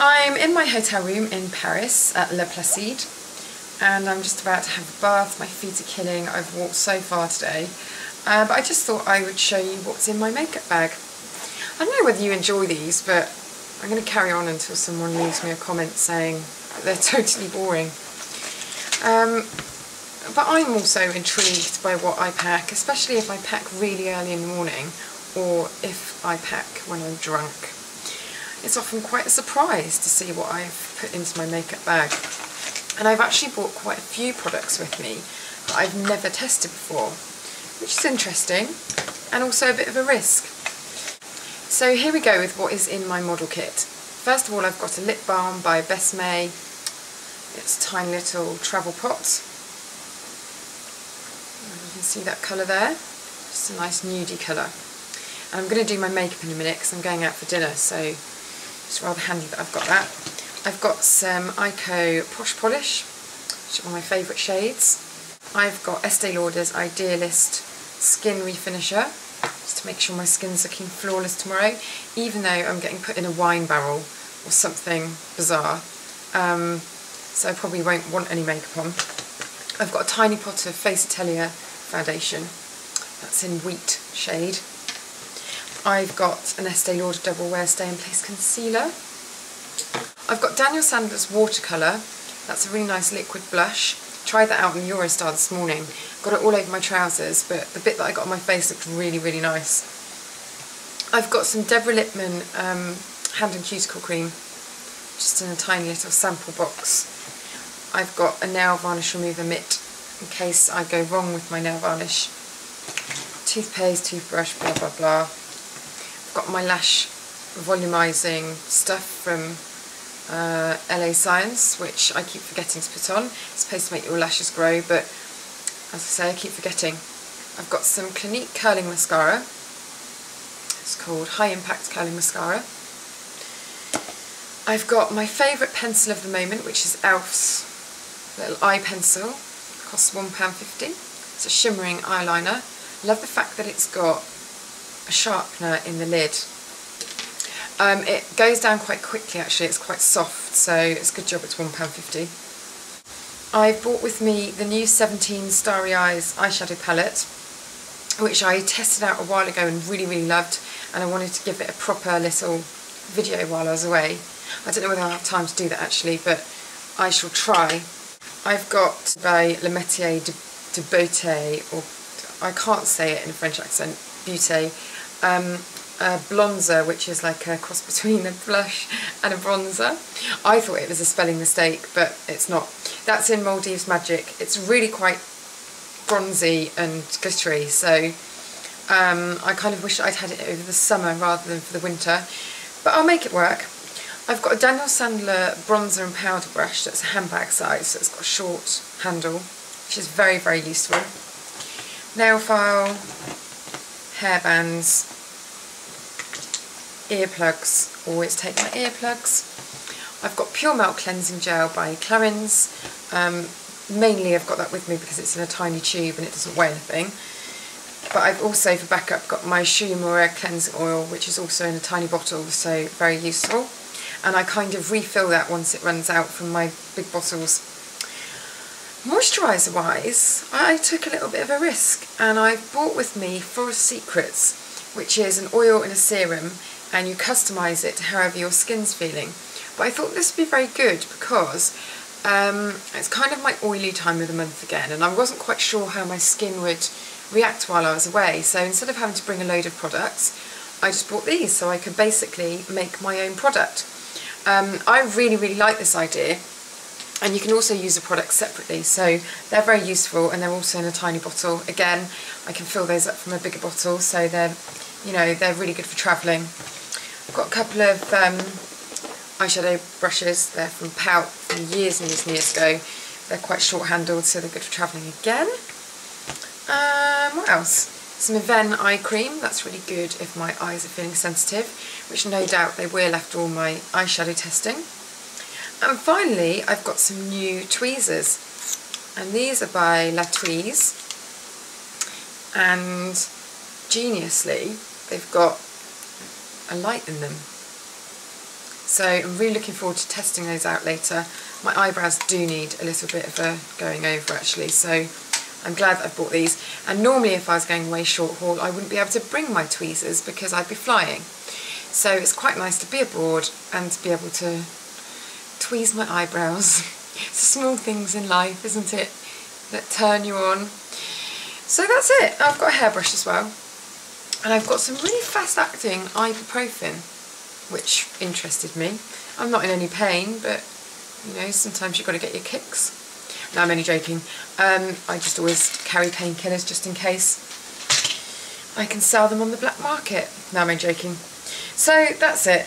I'm in my hotel room in Paris at Le Placide, and I'm just about to have a bath. My feet are killing. I've walked so far today, but I just thought I would show you what's in my makeup bag. I don't know whether you enjoy these, but I'm going to carry on until someone leaves me a comment saying that they're totally boring. But I'm also intrigued by what I pack, especially if I pack really early in the morning or if I pack when I'm drunk. It's often quite a surprise to see what I've put into my makeup bag. And I've actually brought quite a few products with me that I've never tested before, which is interesting and also a bit of a risk. So here we go with what is in my model kit. First of all, I've got a lip balm by Besme. It's a tiny little travel pot. You can see that colour there, just a nice nudie colour. And I'm going to do my makeup in a minute because I'm going out for dinner, so it's rather handy that I've got that. I've got some Eyeshadow Posh Polish, which are one of my favourite shades. I've got Estee Lauder's Idealist Skin Refinisher, just to make sure my skin's looking flawless tomorrow, even though I'm getting put in a wine barrel or something bizarre. So I probably won't want any makeup on. I've got a tiny pot of Face Atelier foundation, that's in Wheat shade. I've got an Estee Lauder Double Wear Stay in Place concealer. I've got Daniel Sandler's Watercolour, that's a really nice liquid blush. Tried that out in Eurostar this morning. Got it all over my trousers, but the bit that I got on my face looked really, really nice. I've got some Deborah Lippmann hand and cuticle cream, just in a tiny little sample box. I've got a nail varnish remover mitt in case I go wrong with my nail varnish. Toothpaste, toothbrush, blah blah blah. I've got my lash volumizing stuff from LA Science, which I keep forgetting to put on. It's supposed to make your lashes grow, but as I say, I keep forgetting. I've got some Clinique curling mascara. It's called High Impact Curling Mascara. I've got my favourite pencil of the moment, which is Elf's little eye pencil. It costs £1.50. It's a shimmering eyeliner. Love the fact that it's got a sharpener in the lid. It goes down quite quickly actually, it's quite soft, so it's a good job it's £1.50. I brought with me the new 17 Starry Eyes eyeshadow palette, which I tested out a while ago and really, really loved, and I wanted to give it a proper little video while I was away. I don't know whether I'll have time to do that actually, but I shall try. I've got by Le Métier de Beauté, or I can't say it in a French accent, Beauté, a bronzer, which is like a cross between a blush and a bronzer. I thought it was a spelling mistake, but it's not. That's in Maldives Magic. It's really quite bronzy and glittery, so I kind of wish I'd had it over the summer rather than for the winter, but I'll make it work. I've got a Daniel Sandler bronzer and powder brush that's a handbag size, so it's got a short handle, which is very, very useful. Nail file, hairbands, earplugs, always take my earplugs. I've got Pure Melt Cleansing Gel by Clarins. Mainly I've got that with me because it's in a tiny tube and it doesn't weigh anything. But I've also, for backup, got my Shu Cleansing Oil, which is also in a tiny bottle, so very useful. And I kind of refill that once it runs out from my big bottles. Moisturiser wise, I took a little bit of a risk, and I brought with me Forest Secrets, which is an oil and a serum, and you customise it to however your skin's feeling. But I thought this would be very good because it's kind of my oily time of the month again, and I wasn't quite sure how my skin would react while I was away, so instead of having to bring a load of products, I just bought these so I could basically make my own product. I really, really like this idea, and you can also use the products separately, so they're very useful, and they're also in a tiny bottle. Again, I can fill those up from a bigger bottle, so they're, you know, they're really good for travelling. I've got a couple of eyeshadow brushes. They're from Pout from years and years and years ago. They're quite short-handled, so they're good for travelling again. What else? Some Aven eye cream. That's really good if my eyes are feeling sensitive, which no doubt they will after all my eyeshadow testing. And finally, I've got some new tweezers, and these are by La Tweeze, and geniusly they've got a light in them. So I'm really looking forward to testing those out later. My eyebrows do need a little bit of a going over actually, so I'm glad that I've bought these. And normally if I was going away short haul, I wouldn't be able to bring my tweezers because I'd be flying. So it's quite nice to be abroad and to be able to tweeze my eyebrows. It's the small things in life, isn't it, that turn you on. So that's it. I've got a hairbrush as well. And I've got some really fast-acting ibuprofen, which interested me. I'm not in any pain, but, you know, sometimes you've got to get your kicks. No, I'm only joking. I just always carry painkillers just in case I can sell them on the black market. No, I'm only joking. So that's it.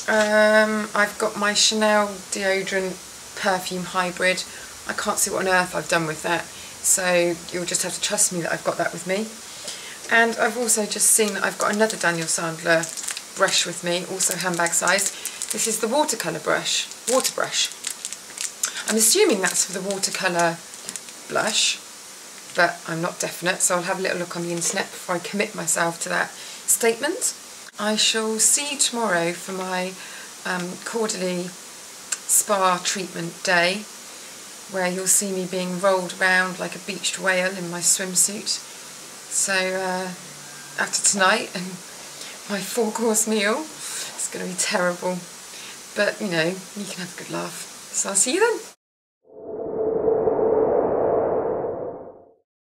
I've got my Chanel Deodorant Perfume Hybrid. I can't see what on earth I've done with that, so you'll just have to trust me that I've got that with me. And I've also just seen that I've got another Daniel Sandler brush with me, also handbag sized. This is the water brush. I'm assuming that's for the watercolour blush, but I'm not definite, so I'll have a little look on the internet before I commit myself to that statement. I shall see you tomorrow for my quarterly spa treatment day, where you'll see me being rolled around like a beached whale in my swimsuit. So after tonight and my 4-course meal, it's going to be terrible, but you know, you can have a good laugh. So I'll see you then.